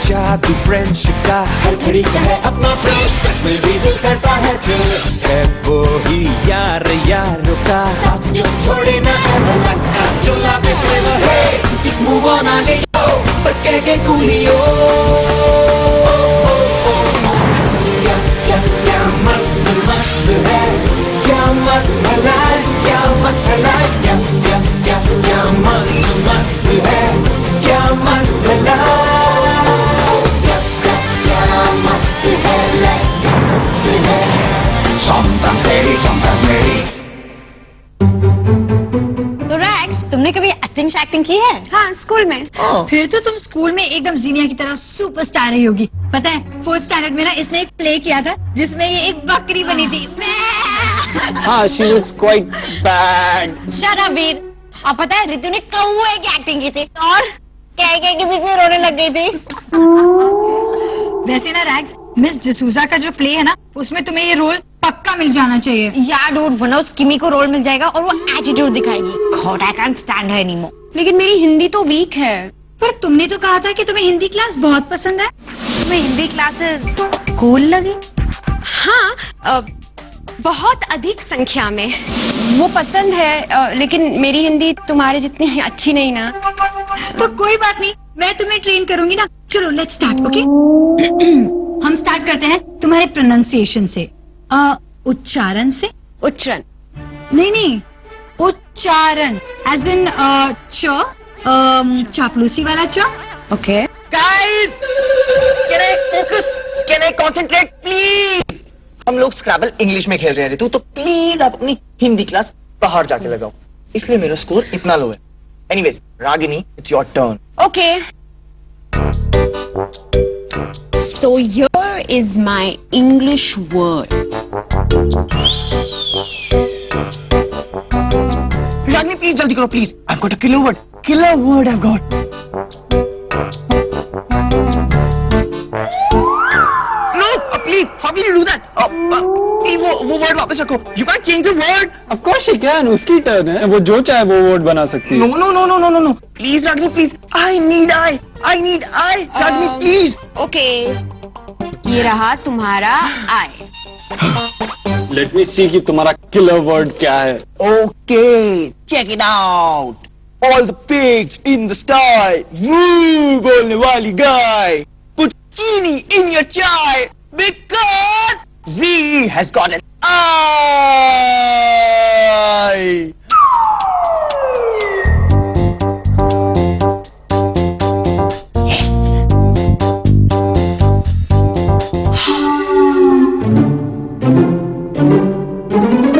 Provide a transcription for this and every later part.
जादू फ्रेंडशिप का हर घड़ी का है अपना थ्रिल, स्ट्रेस में भी दिल करता है चिल, है वो ही यार यारों का साथ जो छोड़े ना एवर, लाइफ का जो लावे फ्लेवर है, जिस मूव ऑन आगे बस कह के कूलियो। क्या मस्त मस्त है, क्या मस्त है लाइफ, क्या मस्त है लाइफ, क्या मस्त मस्त है, क्या मस्त है लाइफ, क्या मस्त है लाइफ, क्या मस्त है। Sometimes ready, sometimes ready। तो रैक्स, तुमने कभी एक्टिंग की है? हाँ, स्कूल में। फिर तो तुम स्कूल में एकदम जीनिया की तरह सुपरस्टार रही होगी। पता है 4th स्टैंडर्ड में ना इसने एक प्ले किया था जिसमें ये एक बकरी बनी थी। हाँ, she was quite bad। Shut up Veer. और पता है रितु ने कौवे की एक्टिंग की थी और कह के बीच में रोने लग गई थी। वैसे ना रैक्स, मिस डिसूजा का जो प्ले है ना उसमें तुम्हें ये रोल पक्का मिल जाना चाहिए। यार डूड, वरना उस किमी को रोल मिल जाएगा और वो एटीट्यूड दिखाएगी। God, I can't stand her anymore. लेकिन मेरी हिंदी तो वीक है। पर तुमने तो कहा था कि तुम्हें हिंदी क्लास बहुत पसंद है। तुम्हें हिंदी क्लासेस कूल लगी? हाँ, बहुत अधिक संख्या में वो पसंद है, लेकिन मेरी हिंदी तुम्हारे जितनी अच्छी नहीं ना। तो कोई बात नहीं, मैं तुम्हें ट्रेन करूंगी ना। चलो लेट्स स्टार्ट, ओके? हम स्टार्ट करते हैं तुम्हारे प्रोनाउंसिएशन से। उच्चारण से। उच्चारण नहीं, उच्चारण एज इन चापलूसी वाला च। Okay. Guys, can I focus? Can I concentrate, please? हम लोग स्क्रैबल इंग्लिश में खेल रहे हैं रितु, तो प्लीज आप अपनी हिंदी क्लास बाहर जाके लगाओ, इसलिए मेरा स्कोर इतना लो है। Anyways, Ragini, it's your turn. Okay. So here is my English word. Ragini please जल्दी करो please. I've got a killer word. Killer word I've got. No, please, how can you do that? Please वो word वापस रखो। You can't change the word. Of course she can, उसकी turn है, वो जो चाहे वो वर्ड बना सकती है। No. Please Ragini please. I need I. Ragini please. Okay, ये रहा तुम्हारा I। लेट मी सी कि तुम्हारा किलर वर्ड क्या है। Okay, check it out. All the pigs in the sty, moo बोलने वाली guy, put chini in your chai because Z has got an I.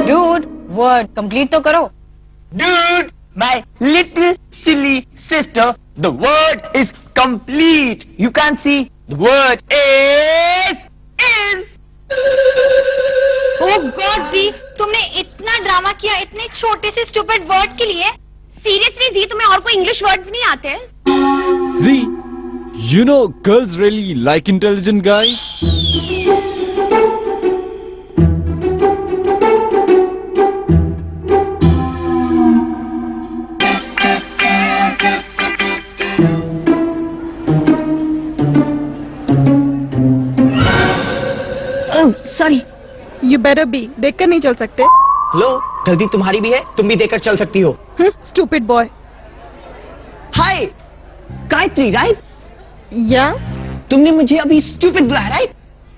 Dude, word complete तो करो। Dude, my little silly sister, the word is complete. You can't see. The word is. Oh God, जी, तुमने इतना drama किया इतने छोटे से stupid word के लिए। सीरियसली जी, तुम्हें और कोई इंग्लिश वर्ड्स नहीं आते? Z, you know girls really like intelligent guys? Sorry. You better be, देखकर नहीं चल सकते। लो, गलती तुम्हारी भी है, तुम भी देकर चल सकती हो। Stupid boy। हाय, गायत्री, राइट? या तुमने मुझे अभी स्टूपिड बुलाया, राइट?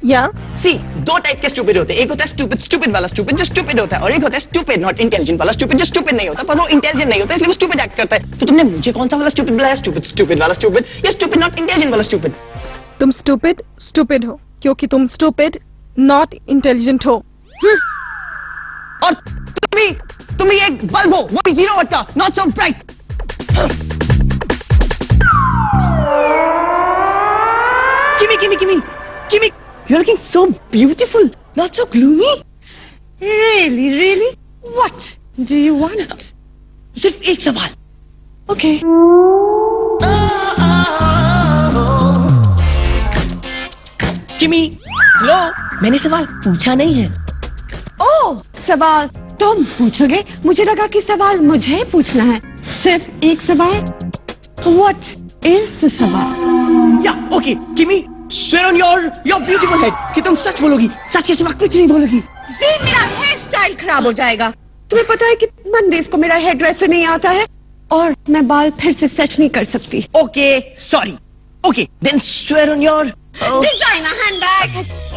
या सी, दो टाइप के स्टूपिड होते हैं। एक होता है स्टूपिड वाला स्टूपिड जो स्टूपिड होता है, और एक होता है स्टूपिड नॉट इंटेलिजेंट वाला स्टूपिड जो स्टूपिड नहीं होता पर वो इंटेलिजेंट नहीं होता इसलिए वो स्टूपिड एक्ट करता है। तो तुमने मुझे कौन सा वाला स्टूपिड बुलाया? स्टूपिड वाला स्टूपिड या स्टूपिड नॉट इंटेलिजेंट वाला स्टूपिड? तुम स्टूपिड हो क्योंकि तुम स्टूपिड नॉट इंटेलिजेंट हो। और तुम भी एक बल्ब हो, वो भी 0 वाट का, not so bright. Kimmy, you're looking so beautiful, not so gloomy. Really? What do you want? सिर्फ एक सवाल। Okay. किमी, हेलो, मैंने सवाल पूछा नहीं है। ओह, सवाल तुम पूछोगे? मुझे लगा कि सवाल मुझे पूछना है। सिर्फ एक सवाल। What is the सवाल? Yeah, okay. Kimi, swear on your beautiful head कि तुम सच बोलोगी, सच के सिवा कुछ नहीं बोलोगी. फिर मेरा हेयर स्टाइल खराब हो जाएगा. तुम्हें पता है कि मंडेज को मेरा हेयर ड्रेसर नहीं आता है और मैं बाल फिर से सेट नहीं कर सकती. Okay, sorry. Okay, then swear on your designer handbag.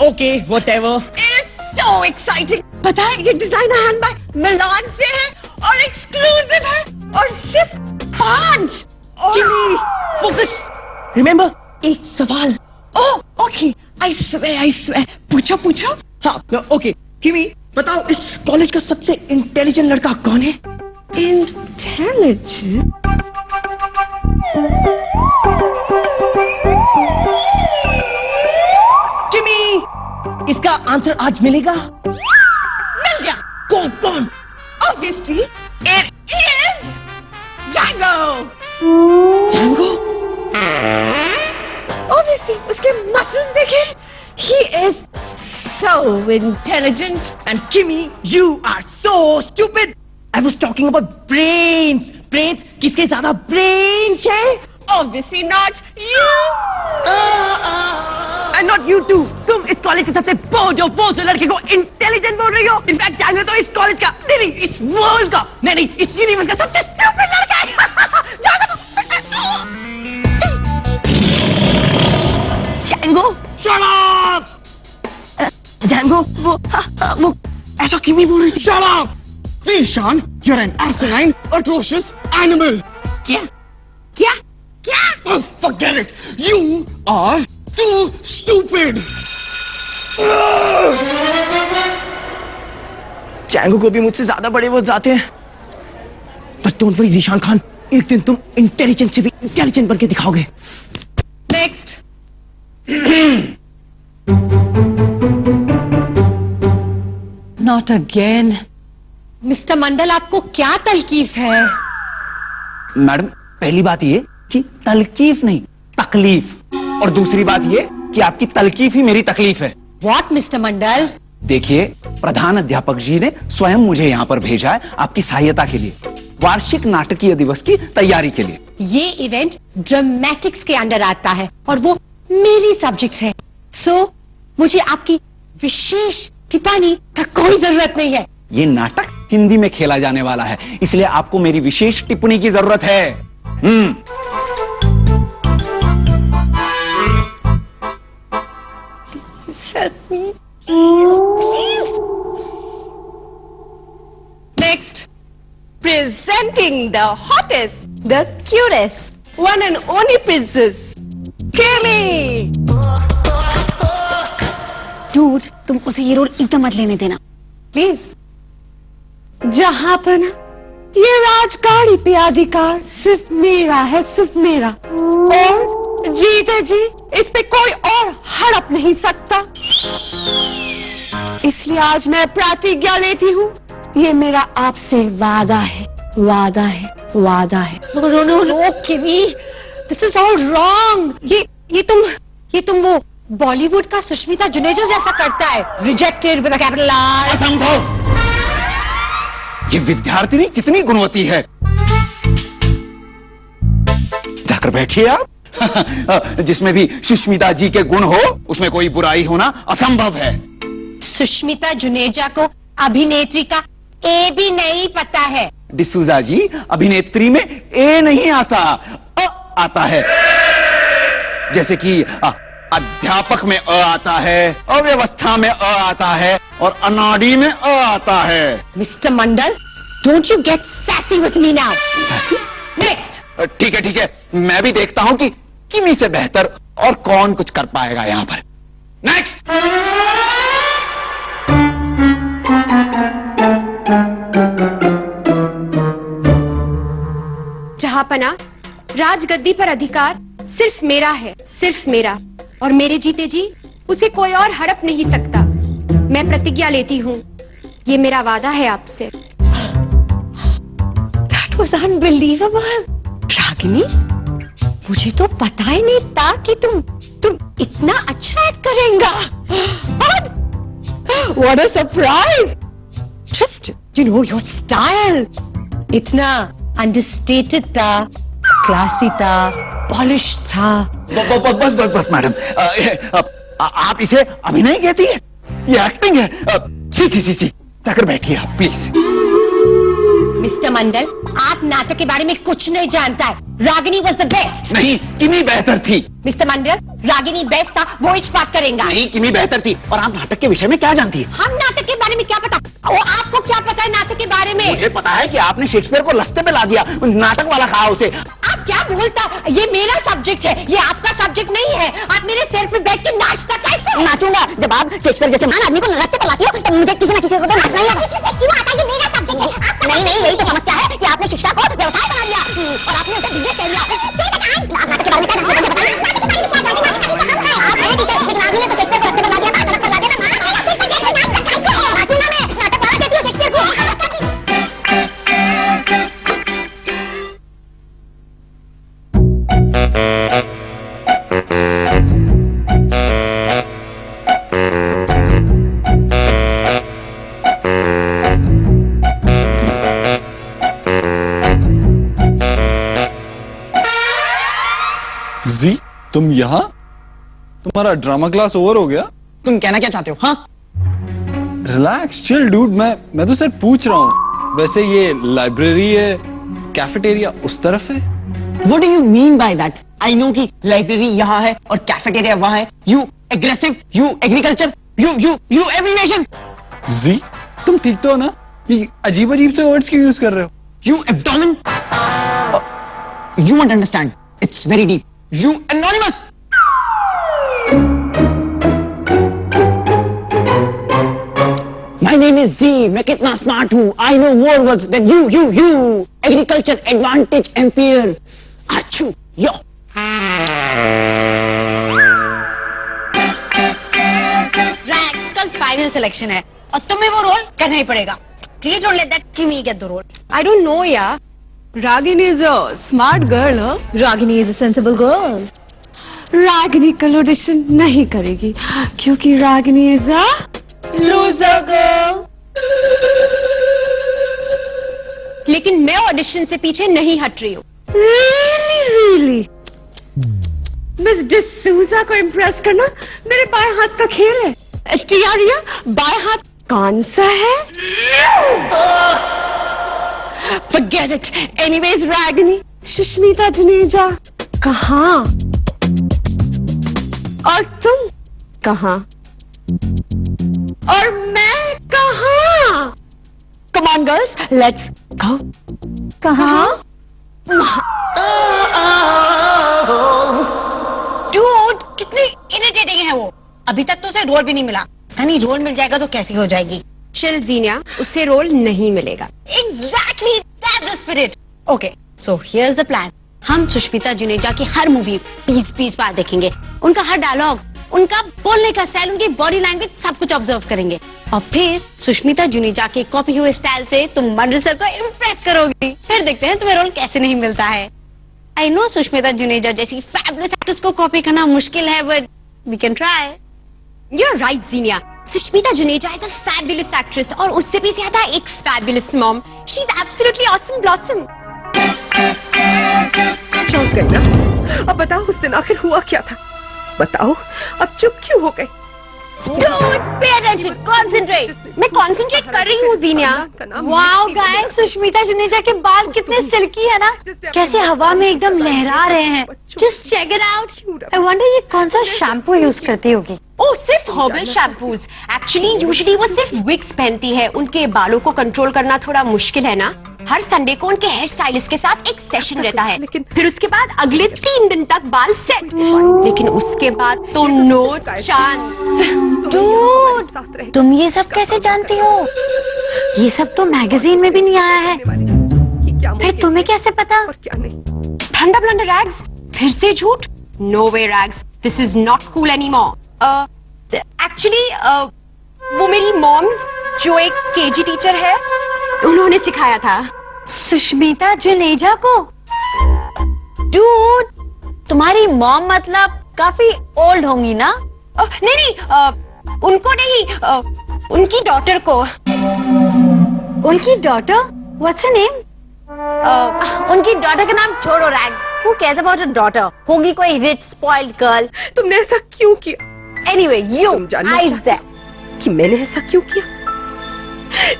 Okay, whatever. It is so exciting. पता है ये डिजाइनर हैंडबैग मिलान से है और एक्सक्लूसिव है और सिर्फ 5. Kimi, focus. Remember, एक सवाल. Oh, okay. I swear. पूछो. हाँ, okay. Kimi, बताओ इस कॉलेज का सबसे इंटेलिजेंट लड़का कौन है? Intelligent. Kimi, इसका आंसर आज मिलेगा? मिल गया. कौन? Obviously, it is Django. Django? Obviously, उसके muscles देखे. He is so intelligent. And Kimi, you are so stupid. I was talking about brains. Brains, किसके ज्यादा brains है? Obviously not you. And not you too. तुम इस college के सबसे बोझो लड़के को इंटेलिजेंट बोल रही हो. इनफैक्ट Django तो इस कॉलेज का नहीं इस वर्ल्ड का नहीं इस यूनिवर्स का सबसे स्टूपिड लड़का है. Django तो Django. Shut up! Django, वो ऐसा क्यों बोल रही थी? Shut up! Zishan, you're an asinine, atrocious animal. क्या? Oh, forget it. You are too stupid. Django को भी मुझसे ज्यादा बड़े वो जाते हैं. But don't worry, Zeeshan Khan. एक दिन तुम इंटेलिजेंट से भी इंटेलिजेंट बनके दिखाओगे. Next. Not again. मिस्टर मंडल, आपको क्या तलकीफ है? मैडम, पहली बात ये कि तलकीफ नहीं, तकलीफ. और दूसरी बात ये कि आपकी तलकीफ ही मेरी तकलीफ है. What, मिस्टर मंडल? देखिए, प्रधान अध्यापक जी ने स्वयं मुझे यहाँ पर भेजा है आपकी सहायता के लिए, वार्षिक नाटकीय दिवस की तैयारी के लिए. ये इवेंट ड्रामेटिक्स के अंडर आता है और वो मेरी सब्जेक्ट है. सो मुझे आपकी विशेष टिप्पणी का कोई जरूरत नहीं है. ये नाटक हिंदी में खेला जाने वाला है, इसलिए आपको मेरी विशेष टिप्पणी की जरूरत है. Help me, please. Next, presenting the hottest, the cutest, one and only princess, Kimi. Dude, तुम उसे ये रोल एकदम मत लेने देना. Please. जहां पर ना ये राजगाड़ी पे अधिकार सिर्फ मेरा है, सिर्फ मेरा. और जीते जी इस पे कोई और हड़प नहीं सकता. इसलिए आज मैं प्रतिज्ञा लेती हूँ. ये मेरा आपसे वादा है. No, Kimi, this is all wrong. ये तुम वो बॉलीवुड का सुष्मिता जुनेजा जैसा करता है. Rejected with a capital R. असंभव. ये विद्यार्थिनी कितनी गुणवती है. जाकर बैठिए आप. जिसमें भी सुष्मिता जी के गुण हो उसमें कोई बुराई होना असंभव है. सुष्मिता जुनेजा को अभिनेत्री का ए भी नहीं पता है. डिसूजा जी, अभिनेत्री में ए नहीं आता, अ आता है. जैसे कि अध्यापक में अ आता है, अव्यवस्था में अ आता है और अनाड़ी में अ आता है. Mister Mandal, don't you get sassy with me now. सासी? Next. ठीक है, मैं भी देखता हूं कि किमी से बेहतर और कौन कुछ कर पाएगा यहां पर. नेक्स्ट. जहांपना, राजगद्दी पर अधिकार सिर्फ मेरा है, सिर्फ मेरा. और मेरे जीते जी उसे कोई और हड़प नहीं सकता. मैं प्रतिज्ञा लेती हूँ. ये मेरा वादा है आपसे. That was unbelievable. रागिनी, मुझे तो पता ही नहीं था कि तुम इतना अच्छा एक्ट करेंगा. What a surprise. Just, your style. इतना understated था, classy था, polished था. बस बस बस मैडम, आप इसे अभिनय कहती है? ये एक्टिंग है। छी छी छी छी, जाकर बैठिए आप प्लीज। मिस्टर मंडल, आप नाटक के बारे में कुछ नहीं जानता है। Ragini was the best. नहीं, किमी बेहतर थी। मिस्टर मंडल, रागिनी बेस्ट था, वो इच पार्ट करेगा। नहीं, किमी बेहतर थी। और आप नाटक के विषय में क्या जानती है? हम नाटक के बारे में क्या पता? वो आपको क्या पता है नाटक के बारे में? मुझे पता है कि आपने शेक्सपियर को लस्ते पे ला दिया, नाटक वाला कहा उसे। आप क्या बोलता? ये मेरा सब्जेक्ट है, ये आपका सब्जेक्ट नहीं है। आप मेरे सिर पे बैठ के नाचता कैसे? नाचूंगा। जब आप शेक्सपियर जैसे महान आदमी को रास्ते पे लाती हो तो मुझे किसी न किसी को तो नाचना ही है। क्यों आता है? ये मेरा सब्जेक्ट है। नहीं नहीं, यही तो समस्या है कि आपने शिक्षा को व्यवसाय बना लिया और आपने उसे बिजनेस कह लिया। आप नाटक के बारे में क्या जानते हैं? नाटक के बारे में क्या जानते हैं? आप नए टीचर, लेकिन आदमी ने तो शेक्सपियर को रास्ते पे ला दिया, सड़क पर ला दिया। नाचूंगा मैं, नाटक वाला कहती हूँ शेक्सपियर को। जी, तुम यहाँ? तुम्हारा ड्रामा क्लास ओवर हो गया? तुम कहना क्या चाहते हो? हाँ, रिलैक्स, चिल डूड। मैं तो सिर्फ पूछ रहा हूँ। वैसे ये लाइब्रेरी है, कैफेटेरिया उस तरफ है? What do you mean by that? I know कि लाइब्रेरी यहाँ है और कैफेटेरिया वहाँ है। You aggressive, you agriculture, you abbreviation. जी, तुम ठीक तो हो ना? ये अजीब अजीब से वर्ड्स क्यों यूज कर रहे हो? You abdomen. You won't understand. It's very deep. You anonymous. My name is Z. मैं कितना स्मार्ट हूँ? I know more words than you. Agriculture advantage ampere. Achoo, yo. Rags, कल फाइनल सिलेक्शन है और तुम्हें वो रोल करना ही पड़ेगा। Please don't let that Kimi get the role. I don't know, यार। Ragini is a smart girl, huh? Ragini is a sensible girl. Ragini कल ऑडिशन नहीं करेगी क्योंकि Ragini is a loser girl. लेकिन मैं ऑडिशन से पीछे नहीं हट रही हूँ। Really? मिस डिसूजा को इम्प्रेस करना मेरे बाएं हाथ का खेल है। टियारिया, बाएं हाथ कौन सा है? Forget it. Anyways, Ragini, Sushmita Juneja कहाँ? और तुम कहाँ? और मैं कहाँ? Come on, girls, let's go. कहाँ? डूड, कितनी इरिटेटिंग है वो। अभी तक तो उसे रोल भी नहीं मिला। पता नहीं रोल मिल जाएगा तो कैसी हो जाएगी। चिल जीनिया, उसे रोल नहीं मिलेगा। Exactly, that's the spirit. Okay, so here's the plan. हम सुष्मिता जुनेजा की हर मूवी पीस बार देखेंगे। उनका हर डायलॉग, उनका बोलने का स्टाइल, उनकी बॉडी लैंग्वेज सब कुछ ऑब्जर्व करेंगे और फिर सुष्मिता जुनेजा के कॉपी हुए स्टाइल से तुम मंडल सर को इम्प्रेस करोगी। फिर देखते हैं तुम्हें रोल कैसे नहीं मिलता है। आई नो सुष्मिता जुनेजा जैसी फैबुलस एक्ट्रेस को कॉपी करना मुश्किल है, but we can try. You're right, Jinia. Sushmita Juneja is a fabulous actress और उससे भी ज्यादा एक fabulous mom. She's absolutely awesome blossom. चौंक गई ना? अब बताओ उस दिन आखिर हुआ क्या था? बताओ, अब चुप क्यों हो गई? Dude, pay attention, concentrate. मैं concentrate कर रही हूँ जीनिया। वाओ गाइस, सुष्मिता जुनेजा के बाल कितने सिल्की है ना, कैसे हवा में एकदम लहरा रहे हैं। Just check it out. I wonder ये कौन सा शैम्पू यूज करती होगी। ओह, सिर्फ हर्बल शैम्पूज। एक्चुअली यूजुअली वो सिर्फ विग्स पहनती है। उनके बालों को कंट्रोल करना थोड़ा मुश्किल है ना। हर संडे को उनके हेयर स्टाइलिस्ट के साथ एक सेशन रहता है। फिर उसके बाद अगले 3 दिन तक बाल सेट, लेकिन उसके बाद तो नो चांस। डूड, तुम ये सब कैसे जानती हो? ये सब तो मैगजीन में भी नहीं आया है। फिर तुम्हें कैसे पता? ठंडा ब्लंडर रैग्स, फिर से झूठ। No way Rags, this is not cool anymore. Actually वो मेरी मॉम्स जो एक केजी टीचर है, उन्होंने सिखाया था। सुष्मिता जुनेजा को? डूड, तुम्हारी मॉम मतलब काफी ओल्ड होंगी ना? नहीं, उनको नहीं, उनकी डॉटर को। उनकी डॉटर? What's her name? उनकी डॉटर का नाम छोड़ो rags, who cares about a daughter? होगी कोई रिच स्पॉइल्ड गर्ल। तुमने ऐसा क्यों किया? Anyway, you तुम जानना eyes there. कि मैंने ऐसा क्यों किया?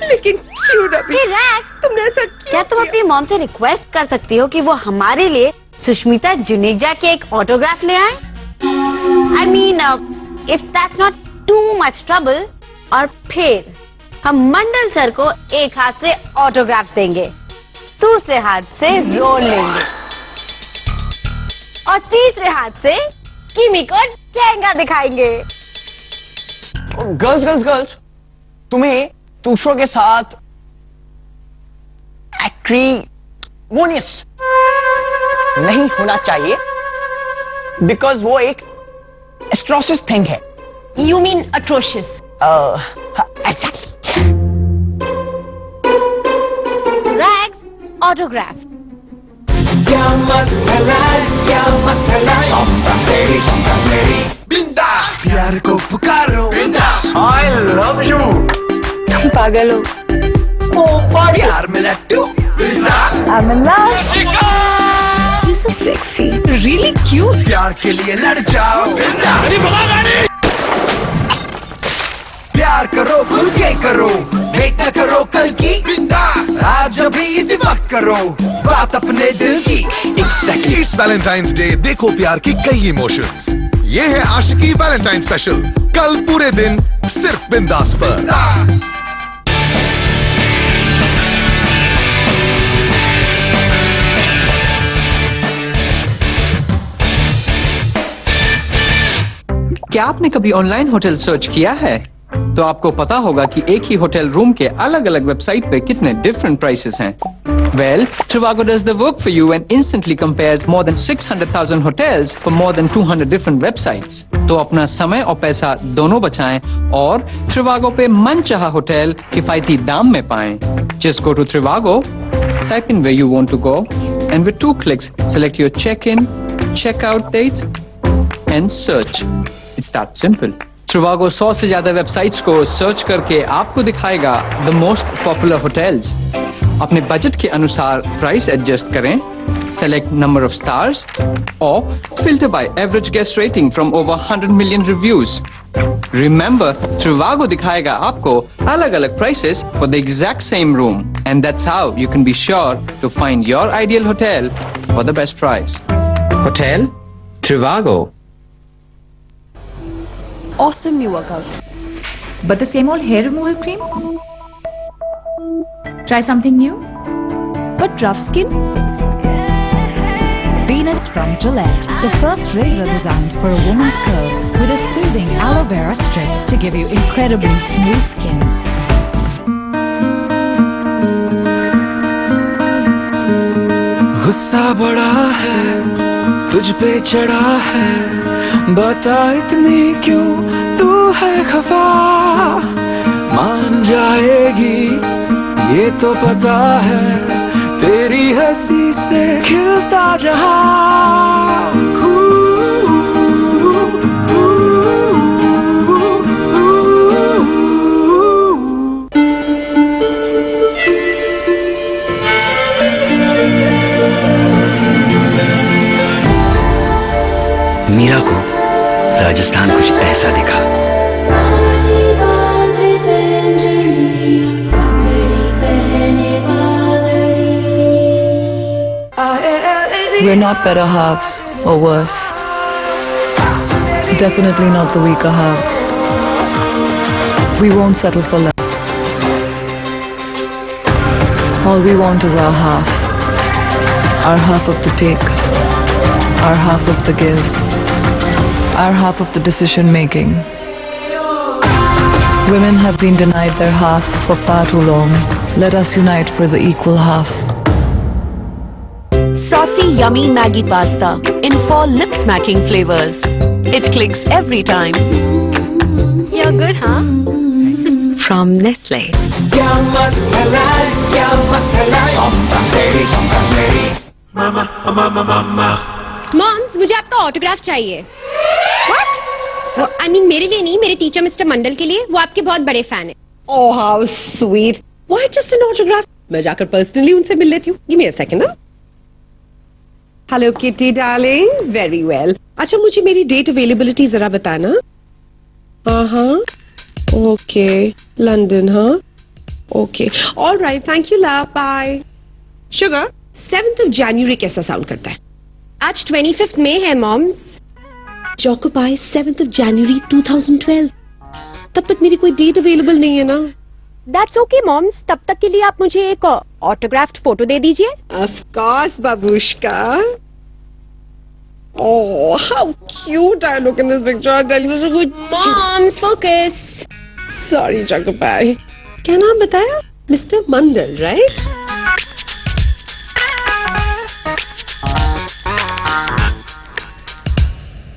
लेकिन क्यों रवि? Hey Rags, तुमने ऐसा क्यों क्या तुम अपनी मॉम से रिक्वेस्ट कर सकती हो कि वो हमारे लिए सुष्मिता जुनेजा के एक ऑटोग्राफ ले आए? I mean, if that's not too much trouble, और फिर हम मंडल सर को एक हाथ से ऑटोग्राफ देंगे, दूसरे हाथ से रोल लेंगे और तीसरे हाथ से किमी को ठेंगा दिखाएंगे। गर्ल्स, तुम्हें दूसरों के साथ एक्रीमोनियस नहीं होना चाहिए, बिकॉज वो एक एस्ट्रोसिस थिंग है। You mean atrocious? Exactly. Rags autograph. क्या मस्त है लाइफ, क्या मस्त है लाइफ। Sometimes lady, बिंदास। प्यार को पुकारो, बिंदास। I love you। तुम पागल हो। प्यार में लट्टू, बिंदास। I'm in love। You're so sexy, really cute. प्यार के लिए लड़ जाओ, बिंदास। प्यार करो खुल के करो, वेट न करो कल की, बिंदास। आज अभी इसी वक्त करो बात अपने दिल की। Exactly. इस वैलेंटाइंस डे देखो प्यार की कई इमोशंस। ये है आशिकी वैलेंटाइन स्पेशल, कल पूरे दिन सिर्फ बिंदास पर। क्या आपने कभी ऑनलाइन होटल सर्च किया है? तो आपको पता होगा कि एक ही होटल रूम के अलग अलग वेबसाइट पे कितने डिफरेंट प्राइसेस हैं। Well, Trivago does the work for you and instantly compares more than 600,000 hotels for more than 200 different websites. तो अपना समय और पैसा दोनों बचाएं और Trivago पे मनचाहा होटल किफायती दाम में पाएं। Just go to Trivago, type in where you want to go, and with 2 clicks, select your check-in, check-out date, and search. It's that simple. Trivago 100 से ज्यादा वेबसाइट्स को सर्च करके आपको दिखाएगा the most popular hotels. अपने budget के अनुसार price adjust करें, select number of stars, or filter by average guest rating from over 100 million reviews. Remember, Trivago दिखाएगा आपको अलग अलग prices for the exact same room, and that's how you can be sure to find your ideal hotel for the best price. Hotel Trivago. Awesome new workout. But the same old hair removal cream? Try something new? But rough skin? Venus from Gillette. The first razor designed for a woman's curves with a soothing aloe vera strip to give you incredibly smooth skin. गुस्सा बड़ा है, तुझ पे चढ़ा है, बता इतनी क्यों तू है खफा। मान जाएगी ये तो पता है, तेरी हंसी से खिलता जहां। मीरा को राजस्थान कुछ ऐसा दिखा। We're not better halves, or worse. Definitely not the weaker halves. We won't settle for less. All we want is our half. Our half of the take. Our half of the give. Our half of the decision making. Women have been denied their half for far too long. Let us unite for the equal half. Saucy yummy Maggi pasta in 4 lip-smacking flavors. It clicks every time. You're good, huh? From Nestle. क्या मस्त है life, क्या मस्त है life. Sometimes lady, Mama. Moms, मुझे आपका autograph चाहिए। What? I mean मेरे लिए नहीं, मेरे टीचर मिस्टर मंडल के लिए। वो आपके बहुत बड़े फैन हैं। Oh, how sweet. Why just an autograph? मैं जाकर पर्सनली उनसे मिल लेती हूँ. Give me a second. Hello Kitty darling. Very well. अच्छा मुझे मेरी डेट अवेलेबिलिटी जरा बताना. हाँ ओके लंदन. हाँ okay all right thank you love bye. Sugar 7th of January कैसा साउंड करता है? आज 25th मई है मॉम्स. चौकोपाई 7th of January 2012. तब तक मेरी कोई डेट अवेलेबल नहीं है ना. That's okay moms. तब तक के लिए आप मुझे एक ऑटोग्राफ्ड फोटो दे दीजिए. Of course, babushka. Oh, how cute I look in this picture. I'll tell you this is good. Moms focus. Sorry, Chakapai. क्या नाम बताया? Mr. Mandal, right?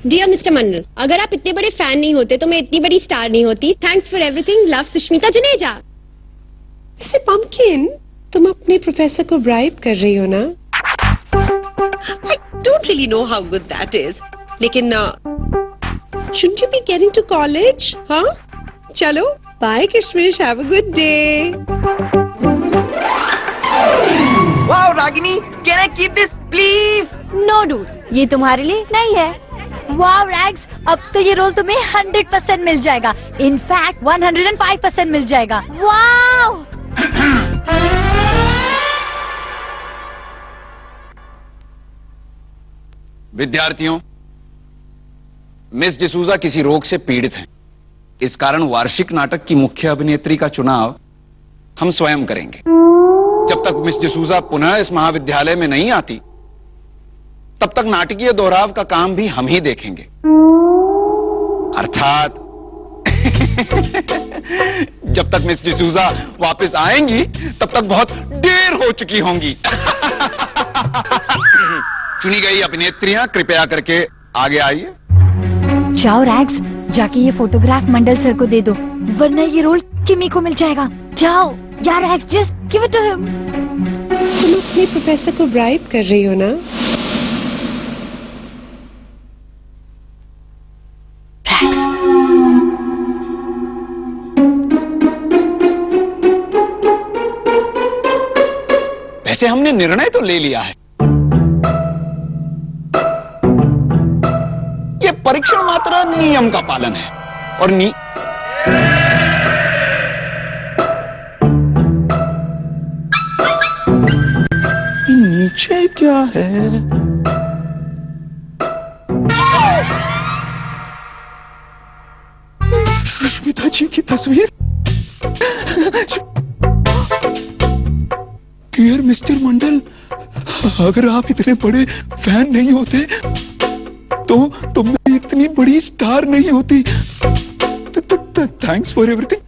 Dear mister Mandal, अगर आप इतने बड़े फैन नहीं होते तो मैं इतनी बड़ी स्टार नहीं होती. Thanks for everything. Love Sushmita Juneja. वैसे पंपकिन, तुम अपने प्रोफेसर को ब्राइब कर रही हो ना? I don't really know how good that is. लेकिन shouldn't you be getting to college? हाँ? चलो, bye Kishmish. Have a good day. Wow, Ragini, can I keep this, please? No dude, ये तुम्हारे लिए नहीं है. वाव रैग्स, अब तो ये रोल तुम्हें 100% मिल जाएगा. इनफैक्ट 105% मिल जाएगा. वाव. विद्यार्थियों, मिस डिसूजा किसी रोग से पीड़ित हैं. इस कारण वार्षिक नाटक की मुख्य अभिनेत्री का चुनाव हम स्वयं करेंगे. जब तक मिस डिसूजा पुनः इस महाविद्यालय में नहीं आती, तब तक नाटकीय दोहराव का काम भी हम ही देखेंगे. अर्थात जब तक मिस डिसूजा वापस आएंगी, तब तक बहुत देर हो चुकी होंगी. चुनी गई अभिनेत्रियां कृपया करके आगे आइए. जाओ रैग्स, जाके ये फोटोग्राफ मंडल सर को दे दो, वरना ये रोल किमी को मिल जाएगा. जाओ यार Rags, just give it to him. तुम अपने प्रोफेसर को ब्राइब कर रही हो ना? रैग्स, वैसे हमने निर्णय तो ले लिया है. ये परीक्षण मात्र नियम का पालन है. और नीचे क्या है? सुष्मिता जी की तस्वीर. डियर मिस्टर मंडल, अगर आप इतने बड़े फैन नहीं होते तो मैं इतनी बड़ी स्टार नहीं होती. Thanks for everything.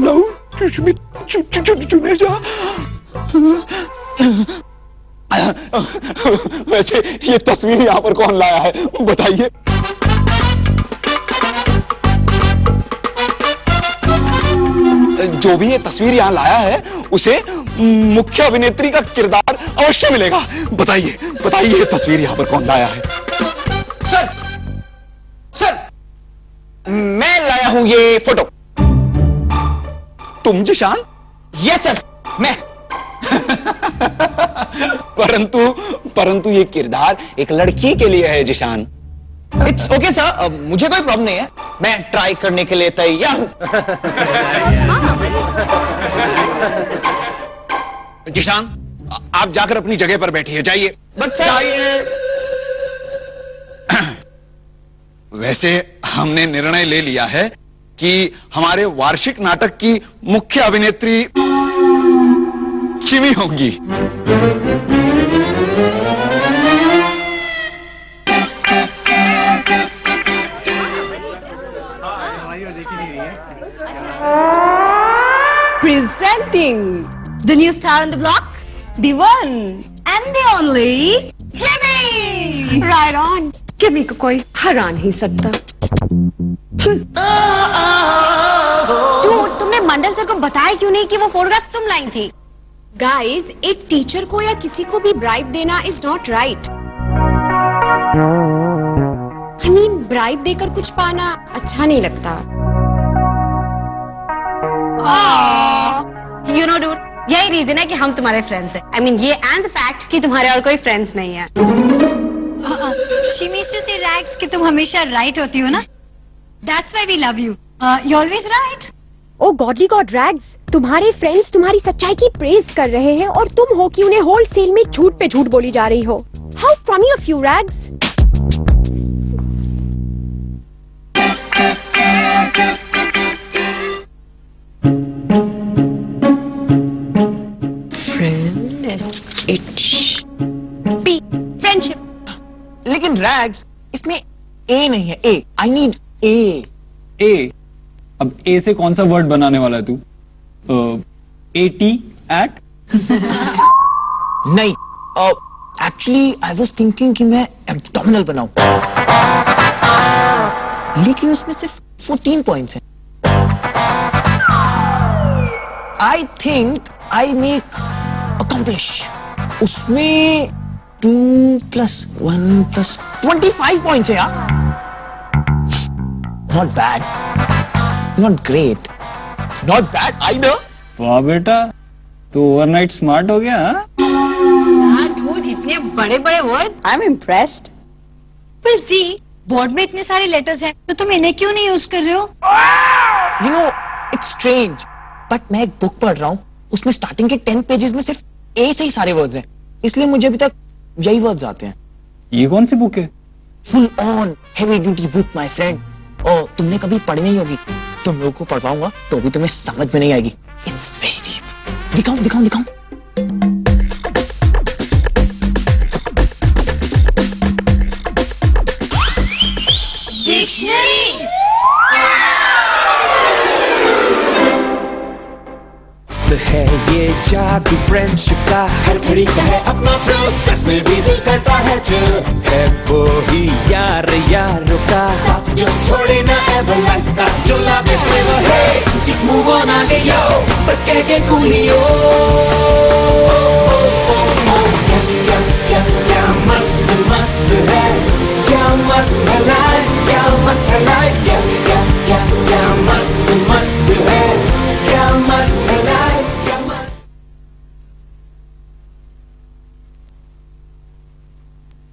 Love Juneja. वैसे ये तस्वीर यहाँ पर कौन लाया है, बताइए. जो भी ये तस्वीर यहाँ लाया है, उसे मुख्य अभिनेत्री का किरदार अवश्य मिलेगा. बताइए बताइए, ये तस्वीर यहाँ पर कौन लाया है? सर, मैं लाया हूं ये फोटो. तुम जिशान? यस सर, मैं. परंतु ये किरदार एक लड़की के लिए है जिशान. इट्स ओके सर, मुझे कोई प्रॉब्लम नहीं है. मैं ट्राई करने के लिए तैयार हूं. जिशान, आप जाकर अपनी जगह पर बैठिए. जाइए. बट सर, वैसे हमने निर्णय ले लिया है कि हमारे वार्षिक नाटक की मुख्य अभिनेत्री किमी होंगी. Presenting The new star on the block, the one. and the only Jimmy. Right on. किमी को कोई हरा नहीं सकता. Dude, तुमने मंडल सर को बताया क्यों नहीं कि वो फोटोग्राफ तुम लाई थी? गाइस, एक टीचर को या किसी को भी ब्राइब देना is not right. I mean, bribe देकर कुछ पाना अच्छा नहीं लगता. यू नो डूड, यही रीजन है कि हम तुम्हारे फ्रेंड्स हैं। आई मीन ये एंड द फैक्ट कि तुम्हारे और कोई फ्रेंड्स नहीं है। She means to say, Rags, कि तुम हमेशा राइट होती हो ना? That's why we love you. You're always right. Oh godly god Rags, तुम्हारे फ्रेंड्स तुम्हारी सच्चाई की प्रेज कर रहे हैं और तुम हो कि उन्हें होलसेल में झूठ पे झूठ बोली जा रही हो। How funny of you rags. P, friendship. लेकिन रैग्स इसमें ए नहीं है। ए, आई नीड ए। ए, अब ए से कौन सा वर्ड बनाने वाला है तू? Eighty eight? नहीं, एक्चुअली आई वाज थिंकिंग कि मैं एब्डोमिनल बनाऊं, लेकिन उसमें सिर्फ 14 पॉइंट्स हैं। I think I make accomplish, उसमें 2 + 1 + 25 पॉइंट्स है यार। Not bad, not great, not bad either. वाह बेटा, तो ओवरनाइट स्मार्ट हो गया। हाँ? डूड, इतने बड़े बड़े वर्ड, आई एम इम्प्रेस्ड। पर जी, बोर्ड में इतने सारे लेटर्स हैं, तो तुम इन्हें क्यों नहीं यूज कर रहे हो? You know, it's strange, but मैं एक बुक पढ़ रहा हूँ, उसमें स्टार्टिंग के 10 पेजेस में सिर्फ ए से ही सारे वर्ड्स हैं, इसलिए मुझे अभी तक यही वर्ड्स आते हैं। ये कौन सी बुक है? Full on heavy duty book my friend, और तुमने कभी पढ़ी नहीं होगी। तुम लोगों को पढ़वाऊंगा तो भी तुम्हें समझ में नहीं आएगी। It's very deep. दिखाऊं दिखाऊं दिखाऊं? डिक्शनरी। है ये जादू फ्रेंडशिप का, हर घड़ी का है अपना थ्रिल, स्ट्रेस में भी दिल करता है चिल, है वो ही यार यारों का साथ जो छोड़े ना एवर लाइफ का, जो लावे फ्लेवर है जिस मूव ऑन आगे यो, बस कह के कूलियो।